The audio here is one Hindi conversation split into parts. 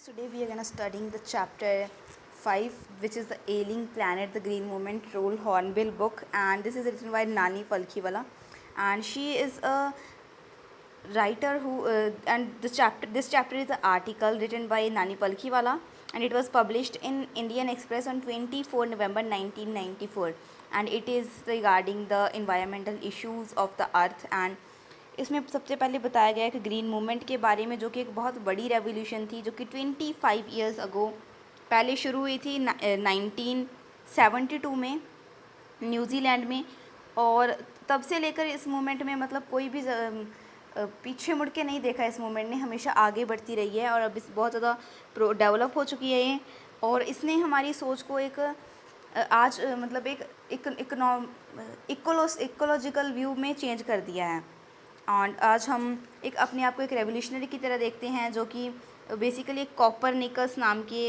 Today we are gonna studying the chapter 5, which is the Ailing Planet, the Green Movement, Roll Hornbill book, and this is written by Nani Palkhiwala, and she is a writer who and this chapter is an article written by Nani Palkhiwala, and it was published in Indian Express on 24 November 1994, and it is regarding the environmental issues of the earth. And इसमें सबसे पहले बताया गया है कि ग्रीन मूवमेंट के बारे में, जो कि एक बहुत बड़ी रेवोल्यूशन थी, जो कि 25 ईयर्स अगो पहले शुरू हुई थी 1972 में न्यूजीलैंड में। और तब से लेकर इस मूवमेंट में मतलब कोई भी पीछे मुड़ के नहीं देखा। इस मूवमेंट ने हमेशा आगे बढ़ती रही है और अब इस बहुत ज़्यादा डेवलप हो चुकी है ये, और इसने हमारी सोच को एक आज मतलब एक इकोलॉजिकल व्यू में चेंज कर दिया है। और आज हम एक अपने आप को एक रेवोल्यूशनरी की तरह देखते हैं, जो कि बेसिकली एक कॉपरनिकस नाम के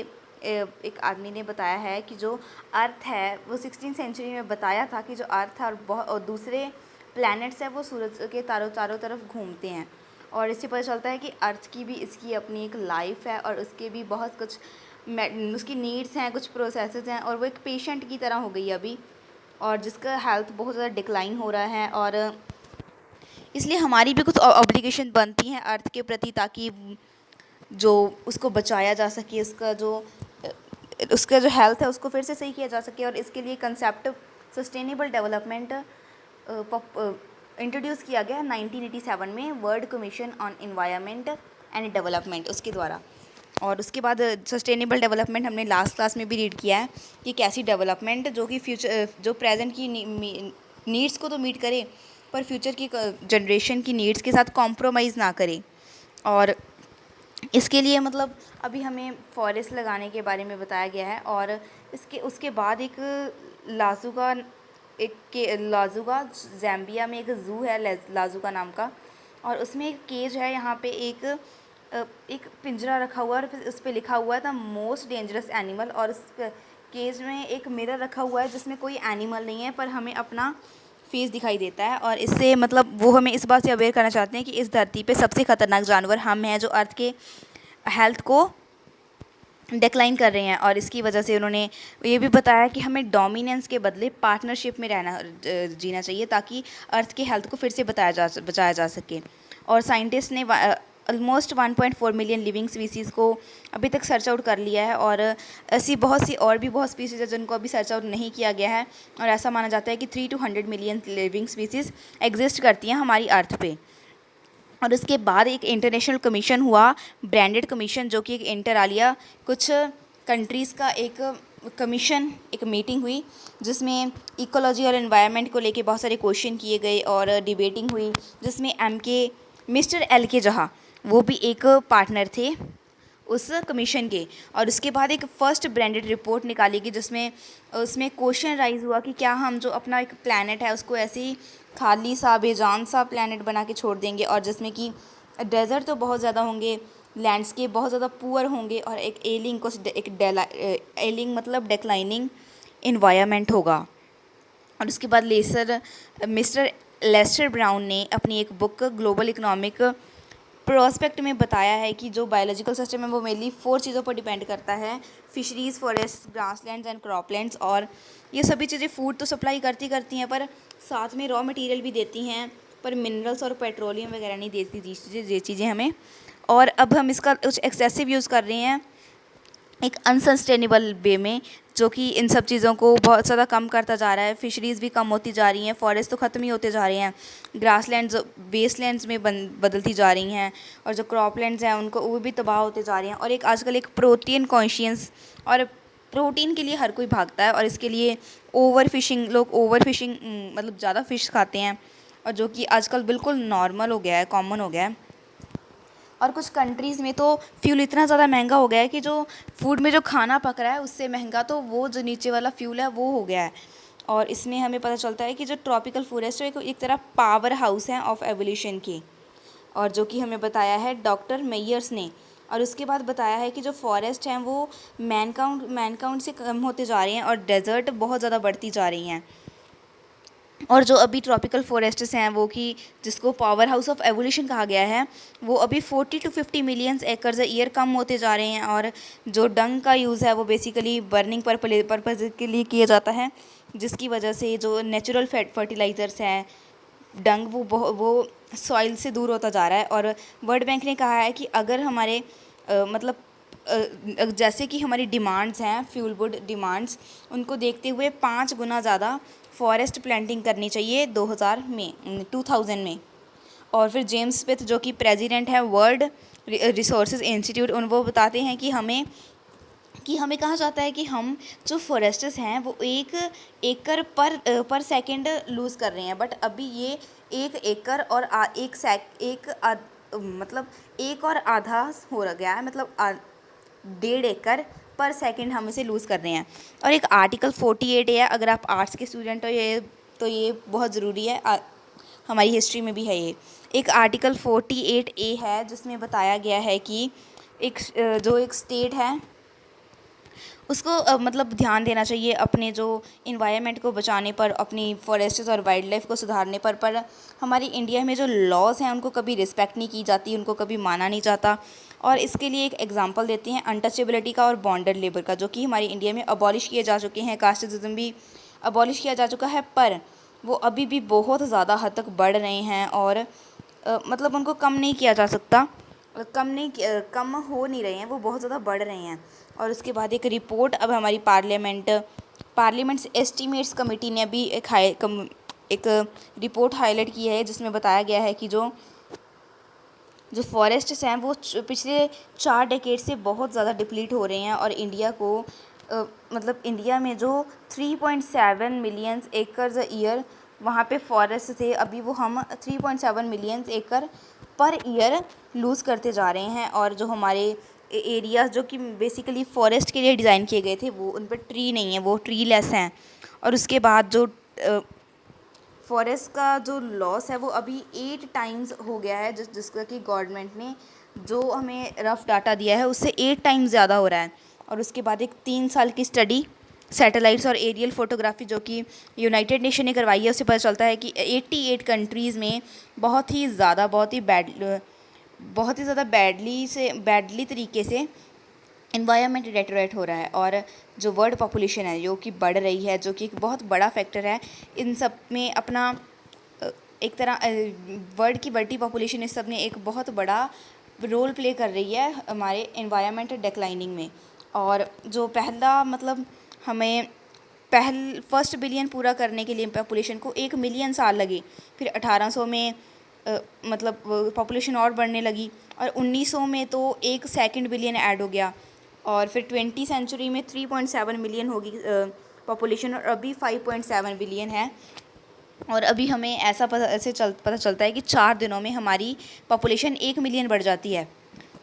एक आदमी ने बताया है कि जो अर्थ है वो 16th सेंचुरी में बताया था कि जो अर्थ है और दूसरे प्लैनेट्स है वो सूरज के चारों तरफ घूमते हैं। और इससे पता चलता है कि अर्थ की भी इसकी अपनी एक लाइफ है और उसके भी बहुत कुछ उसकी नीड्स हैं, कुछ प्रोसेसेस हैं, और वो एक पेशेंट की तरह हो गई है अभी, और जिसका हेल्थ बहुत ज़्यादा डिक्लाइन हो रहा है। और इसलिए हमारी भी कुछ ऑब्लिगेशन बनती हैं अर्थ के प्रति, ताकि जो उसको बचाया जा सके, उसका जो हेल्थ है उसको फिर से सही किया जा सके। और इसके लिए कंसेप्ट सस्टेनेबल डेवलपमेंट इंट्रोड्यूस किया गया 1987 में world commission on environment and development उसके द्वारा। और उसके बाद सस्टेनेबल डेवलपमेंट हमने लास्ट क्लास में भी रीड किया है कि कैसी डेवलपमेंट जो कि जो प्रेजेंट की नीड्स को तो मीट करे, पर फ्यूचर की जनरेशन की नीड्स के साथ कॉम्प्रोमाइज़ ना करे। और इसके लिए मतलब अभी हमें फॉरेस्ट लगाने के बारे में बताया गया है। और उसके बाद लाजुका ज़ैम्बिया में एक ज़ू है लाजुका नाम का, और उसमें एक केज है। यहाँ पे एक पिंजरा रखा हुआ है और उस पर लिखा हुआ है द मोस्ट डेंजरस एनिमल। और उस केज में एक मिरर रखा हुआ है जिसमें कोई एनिमल नहीं है, पर हमें अपना फेस दिखाई देता है। और इससे मतलब वो हमें इस बात से अवेयर करना चाहते हैं कि इस धरती पे सबसे ख़तरनाक जानवर हम हैं, जो अर्थ के हेल्थ को डिक्लाइन कर रहे हैं। और इसकी वजह से उन्होंने ये भी बताया कि हमें डोमिनेंस के बदले पार्टनरशिप में जीना चाहिए, ताकि अर्थ के हेल्थ को फिर से बचाया जा सके। और साइंटिस्ट ने ऑलमोस्ट 1.4 मिलियन लिविंग स्पीसीज़ को अभी तक सर्च आउट कर लिया है, और ऐसी बहुत स्पीसीज़ है जिनको अभी सर्च आउट नहीं किया गया है। और ऐसा माना जाता है कि 3 to 100 million living species exist करती हैं हमारी अर्थ पे। और उसके बाद एक इंटरनेशनल कमीशन हुआ, ब्रांडेड कमीशन, जो कि एक इंटर आलिया कुछ कंट्रीज़ का एक कमीशन, एक मीटिंग हुई जिसमें इकोलॉजी और एनवायरनमेंट को लेके बहुत सारे क्वेश्चन किए गए और डिबेटिंग हुई, जिसमें मिस्टर LK जहा वो भी एक पार्टनर थे उस कमीशन के। और उसके बाद एक फ़र्स्ट ब्रांडेड रिपोर्ट निकाली गई जिसमें उसमें क्वेश्चन राइज हुआ कि क्या हम जो अपना एक प्लैनेट है उसको ऐसे ही खाली सा बेजान सा प्लैनेट बना के छोड़ देंगे, और जिसमें कि डेज़र्ट तो बहुत ज़्यादा होंगे, लैंडस्केप बहुत ज़्यादा पुअर होंगे, और एक एलिंग मतलब डिक्लाइनिंग इन्वायरमेंट होगा। और उसके बाद मिस्टर लेस्टर ब्राउन ने अपनी एक बुक ग्लोबल इकोनॉमिक प्रोस्पेक्ट में बताया है कि जो बायोलॉजिकल सिस्टम है वो मेनली 4 चीज़ों पर डिपेंड करता है: fisheries, forest, grasslands and croplands. और ये सभी चीज़ें फूड तो सप्लाई करती हैं, पर साथ में रॉ मटेरियल भी देती हैं, पर मिनरल्स और पेट्रोलियम वगैरह नहीं देती ये चीज़ें हमें। और अब हम इसका कुछ एक्सेसिव यूज़ कर रहे हैं एक अनसस्टेनेबल वे में, जो कि इन सब चीज़ों को बहुत ज़्यादा कम करता जा रहा है। फिशरीज़ भी कम होती जा रही हैं, फॉरेस्ट तो ख़त्म ही होते जा रहे हैं, ग्रासलैंड्स वेस्टलैंड्स में बदलती जा रही हैं, और जो क्रॉपलैंड्स हैं उनको वो भी तबाह होते जा रहे हैं। और एक आजकल एक प्रोटीन कॉन्शियस, और प्रोटीन के लिए हर कोई भागता है, और इसके लिए लोग ओवर फिशिंग मतलब ज़्यादा फ़िश खाते हैं, और जो कि आजकल बिल्कुल नॉर्मल हो गया है, कॉमन हो गया है। और कुछ कंट्रीज़ में तो फ्यूल इतना ज़्यादा महंगा हो गया है कि जो फूड में जो खाना पक रहा है उससे महंगा तो वो जो नीचे वाला फ्यूल है वो हो गया है। और इसमें हमें पता चलता है कि जो ट्रॉपिकल फॉरेस्ट है एक तरह पावर हाउस है ऑफ एवोल्यूशन की, और जो कि हमें बताया है डॉक्टर मेयर्स ने। और उसके बाद बताया है कि जो फॉरेस्ट हैं वो मैन काउंट से कम होते जा रहे हैं, और डेजर्ट बहुत ज़्यादा बढ़ती जा रही हैं। और जो अभी ट्रॉपिकल फॉरेस्ट्स हैं वो कि जिसको पावर हाउस ऑफ एवोल्यूशन कहा गया है, वो अभी 40 to 50 मिलियंस एकर्स ईयर कम होते जा रहे हैं। और जो डंग का यूज़ है वो बेसिकली बर्निंग पर्पज़ के लिए किया जाता है, जिसकी वजह से जो नेचुरल फर्टिलाइज़र्स हैं, डंग वो सॉइल से दूर होता जा रहा है। और वर्ल्ड बैंक ने कहा है कि अगर हमारे मतलब जैसे कि हमारी डिमांड्स हैं, फ्यूल वुड डिमांड्स, उनको देखते हुए 5 गुना ज़्यादा फॉरेस्ट प्लांटिंग करनी चाहिए 2000 में। और फिर जेम्स स्मिथ जो कि प्रेसिडेंट है वर्ल्ड रिसोर्सेज इंस्टीट्यूट, वो बताते हैं कि हमें कहा जाता है कि हम जो फॉरेस्ट्स हैं वो 1 एकड़ पर सेकंड लूज़ कर रहे हैं, बट अभी ये 1 एकड़ और मतलब 1 और आधा हो गया है, मतलब 1.5 एकड़ पर सेकंड हम इसे लूज़ कर रहे हैं। और एक आर्टिकल 48 है, अगर आप आर्ट्स के स्टूडेंट हो ये बहुत ज़रूरी है, हमारी हिस्ट्री में भी है ये। एक आर्टिकल 48A है जिसमें बताया गया है कि एक स्टेट है उसको मतलब ध्यान देना चाहिए अपने जो इन्वायरमेंट को बचाने पर, अपनी फॉरेस्ट्स और वाइल्ड लाइफ को सुधारने पर हमारी इंडिया में जो लॉज हैं उनको कभी रिस्पेक्ट नहीं की जाती, उनको कभी माना नहीं जाता। और इसके लिए एक एग्जांपल देते हैं अनटचेबिलिटी का और बॉन्डेड लेबर का, जो कि हमारी इंडिया में अबॉलिश किए जा चुके हैं। कास्टिज्म भी अबॉलिश किया जा चुका है, पर वो अभी भी बहुत ज़्यादा हद तक बढ़ रहे हैं और मतलब उनको कम नहीं किया जा सकता, कम हो नहीं रहे हैं, वो बहुत ज़्यादा बढ़ रहे हैं। और उसके बाद एक रिपोर्ट अब हमारी पार्लियामेंट्स एस्टीमेट्स कमेटी ने अभी एक रिपोर्ट हाईलाइट की है, जिसमें बताया गया है कि जो फॉरेस्ट्स हैं वो पिछले 4 डेकेड से बहुत ज़्यादा डिप्लीट हो रहे हैं। और इंडिया को मतलब इंडिया में जो 3.7 मिलियंस एकड़ ईयर वहाँ पे फॉरेस्ट थे, अभी वो हम 3.7 मिलियंस एकड़ पर ईयर लूज़ करते जा रहे हैं। और जो हमारे एरियाज़ जो कि बेसिकली फॉरेस्ट के लिए डिज़ाइन किए गए थे, वो उन पर ट्री नहीं है, वो ट्री लेस हैं। और उसके बाद जो फॉरेस्ट का जो लॉस है वो अभी 8 टाइम्स हो गया है, जिसका कि गवर्नमेंट ने जो हमें रफ़ डाटा दिया है उससे 8 टाइम्स ज़्यादा हो रहा है। और उसके बाद एक 3 साल की स्टडी सैटेलाइट्स और एरियल फोटोग्राफी जो कि यूनाइटेड नेशन ने करवाई है, उससे पता चलता है कि 88 कंट्रीज़ में बहुत ही ज़्यादा बैडली तरीके से इन्वायरमेंट डेटोरेट हो रहा है। और जो वर्ल्ड पॉपुलेशन है जो कि बढ़ रही है, जो कि एक बहुत बड़ा फैक्टर है इन सब में अपना एक तरह वर्ल्ड की बढ़ती पॉपुलेशन इस सब में एक बहुत बड़ा रोल प्ले कर रही है हमारे इन्वायरमेंट डिक्लाइनिंग में। और जो पहला मतलब हमें फर्स्ट बिलियन पूरा करने के लिए पॉपुलेशन को 1 मिलियन साल लगे, फिर 1800 में मतलब पॉपुलेशन और बढ़ने लगी, और 1900 में तो 1 सेकंड बिलियन ऐड हो गया, और फिर 20वीं सेंचुरी में 3.7 मिलियन होगी पॉपुलेशन, और अभी 5.7 बिलियन है। और अभी हमें पता चलता है कि 4 दिनों में हमारी पॉपुलेशन 1 मिलियन बढ़ जाती है।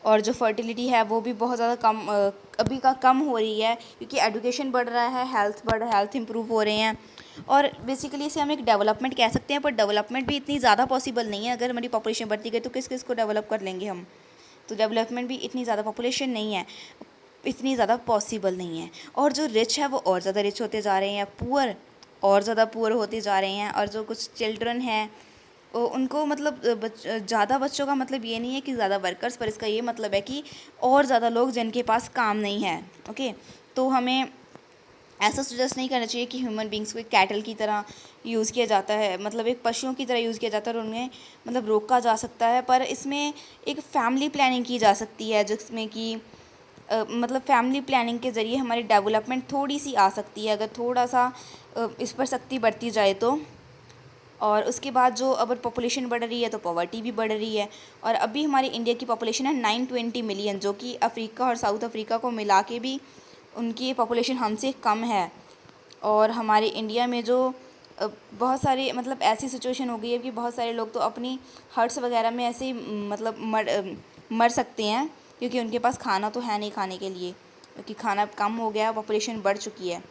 और जो फर्टिलिटी है वो भी बहुत ज़्यादा कम हो रही है, क्योंकि एजुकेशन बढ़ रहा है, हेल्थ इंप्रूव हो रहे हैं। और बेसिकली इसे हम एक डेवलपमेंट कह सकते हैं, पर डेवलपमेंट भी इतनी ज़्यादा पॉसिबल नहीं है। अगर हमारी पॉपुलेशन बढ़ती गई तो किस किस को डेवलप कर लेंगे हम, तो डेवलपमेंट भी इतनी ज़्यादा पॉपुलेशन नहीं है, इतनी ज़्यादा पॉसिबल नहीं है। और जो रिच है वो और ज़्यादा रिच होते जा रहे हैं, पुअर और ज़्यादा पुअर होते जा रहे हैं। और जो कुछ चिल्ड्रन हैं उनको मतलब ज़्यादा बच्चों का मतलब ये नहीं है कि ज़्यादा वर्कर्स, पर इसका ये मतलब है कि और ज़्यादा लोग जिनके पास काम नहीं है। ओके, तो हमें ऐसा सजेस्ट नहीं करना चाहिए कि ह्यूमन बींग्स को एक कैटल की तरह यूज़ किया जाता है, मतलब एक पशुओं की तरह यूज़ किया जाता है, और उन्हें मतलब रोका जा सकता है। पर इसमें एक फैमिली प्लानिंग की जा सकती है, जिसमें कि मतलब फैमिली प्लानिंग के ज़रिए हमारी डेवलपमेंट थोड़ी सी आ सकती है, अगर थोड़ा सा इस पर सख्ती बरती जाए तो। और उसके बाद जो अगर पॉपुलेशन बढ़ रही है तो पॉवर्टी भी बढ़ रही है। और अभी हमारी इंडिया की पॉपुलेशन है 920 मिलियन, जो कि अफ्रीका और साउथ अफ्रीका को मिला के भी उनकी पॉपुलेशन हमसे कम है। और हमारे इंडिया में जो बहुत सारे मतलब ऐसी सिचुएशन हो गई है कि बहुत सारे लोग तो अपनी हट्स वगैरह में ऐसे ही मतलब मर सकते हैं, क्योंकि उनके पास खाना तो है नहीं खाने के लिए, क्योंकि खाना कम हो गया, पॉपुलेशन बढ़ चुकी है।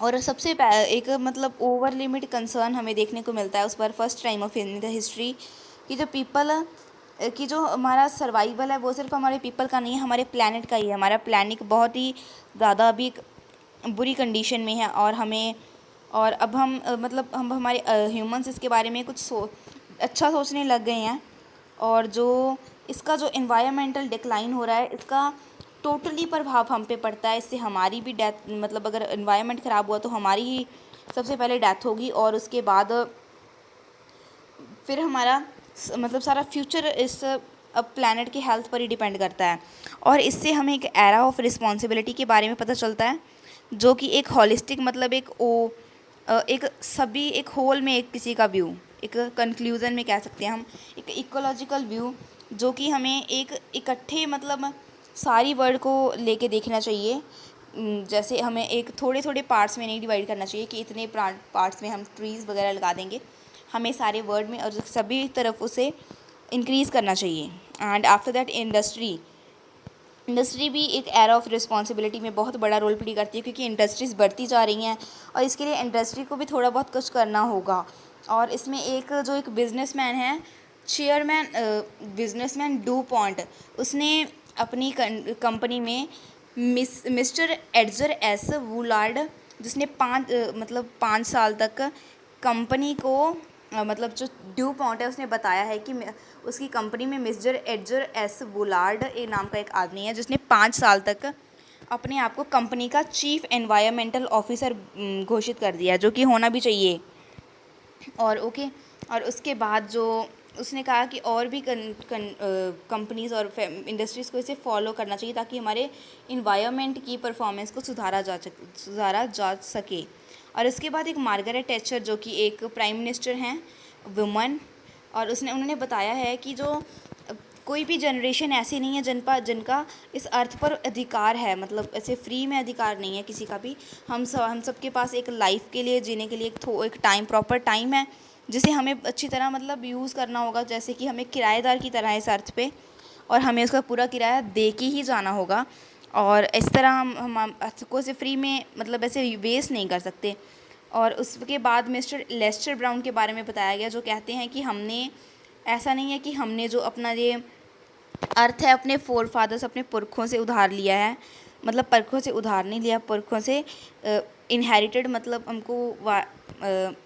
और सबसे एक मतलब ओवर लिमिट कंसर्न हमें देखने को मिलता है उस पर first time of in the history, कि जो पीपल कि जो हमारा सर्वाइवल है वो सिर्फ हमारे पीपल का नहीं है, हमारे प्लैनेट का ही है। हमारा प्लैनेट बहुत ही ज़्यादा अभी एक बुरी कंडीशन में है, और हमें और अब हम मतलब हम हमारे ह्यूमंस इसके बारे में कुछ अच्छा सोचने लग गए हैं। और जो इसका जो एनवायरमेंटल डिक्लाइन हो रहा है, इसका टोटली प्रभाव हम पे पड़ता है। इससे हमारी भी डेथ, मतलब अगर एनवायरनमेंट ख़राब हुआ तो हमारी ही सबसे पहले डेथ होगी, और उसके बाद फिर हमारा मतलब सारा फ्यूचर इस अब प्लानट की हेल्थ पर ही डिपेंड करता है। और इससे हमें एक एरा ऑफ रिस्पॉन्सिबिलिटी के बारे में पता चलता है, जो कि एक हॉलिस्टिक, मतलब एक सभी एक होल में एक किसी का व्यू, एक कंक्लूज़न में कह सकते हैं हम, एक इकोलॉजिकल व्यू, जो कि हमें एक इकट्ठे मतलब सारी वर्ल्ड को लेके देखना चाहिए। जैसे हमें एक थोड़े थोड़े पार्ट्स में नहीं डिवाइड करना चाहिए कि इतने पार्ट्स में हम ट्रीज़ वगैरह लगा देंगे। हमें सारे वर्ल्ड में और सभी तरफ उसे इंक्रीज़ करना चाहिए। एंड आफ्टर दैट इंडस्ट्री भी एक एरा ऑफ रिस्पॉन्सिबिलिटी में बहुत बड़ा रोल प्ले करती है, क्योंकि इंडस्ट्रीज़ बढ़ती जा रही हैं और इसके लिए इंडस्ट्री को भी थोड़ा बहुत कुछ करना होगा। और इसमें एक जो एक बिजनेसमैन है, बिजनेसमैन डू पॉन्ट, उसने अपनी कंपनी में मिस्टर एडजर एस वुलार्ड, जिसने 5 साल तक कंपनी को मतलब जो ड्यू पॉन्ट है उसने बताया है कि उसकी कंपनी में मिस्टर एडजर एस वुलार्ड एक नाम का एक आदमी है, जिसने 5 साल तक अपने आप को कंपनी का चीफ एनवायरमेंटल ऑफिसर घोषित कर दिया, जो कि होना भी चाहिए। और और उसके बाद जो उसने कहा कि और भी कंपनीज़ और इंडस्ट्रीज़ को इसे फॉलो करना चाहिए, ताकि हमारे इन्वायरमेंट की परफॉर्मेंस को सुधारा जा सके। और इसके बाद एक मार्गरेट थैचर, जो कि एक प्राइम मिनिस्टर हैं, वुमन, और उन्होंने बताया है कि जो कोई भी जनरेशन ऐसी नहीं है जिनका इस अर्थ पर अधिकार है, मतलब ऐसे फ्री में अधिकार नहीं है किसी का भी। हम सबके पास एक लाइफ के लिए, जीने के लिए एक प्रॉपर टाइम है, जिसे हमें अच्छी तरह मतलब यूज़ करना होगा। जैसे कि हमें किराएदार की तरह है इस अर्थ पे, और हमें उसका पूरा किराया दे के ही जाना होगा। और इस तरह हम अर्थ को ऐसे फ्री में मतलब ऐसे वेस्ट नहीं कर सकते। और उसके बाद मिस्टर लेस्टर ब्राउन के बारे में बताया गया, जो कहते हैं कि ऐसा नहीं है कि हमने जो अपना ये अर्थ है अपने फोर फादर्स, अपने पुरखों से उधार लिया है, मतलब पुरखों से उधार नहीं लिया, पुरखों से इनहेरिटेड, मतलब हमको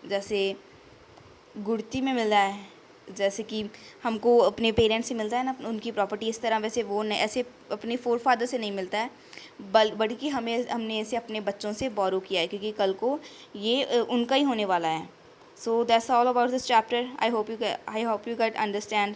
जैसे गुड़ती में मिल रहा है, जैसे कि हमको अपने पेरेंट्स से मिलता है ना उनकी प्रॉपर्टी, इस तरह वैसे वो नहीं, ऐसे अपने फोर फादर से नहीं मिलता है, बल्कि हमने इसे अपने बच्चों से बोरो किया है, क्योंकि कल को ये उनका ही होने वाला है। So that's all about this chapter. I hope you get understand.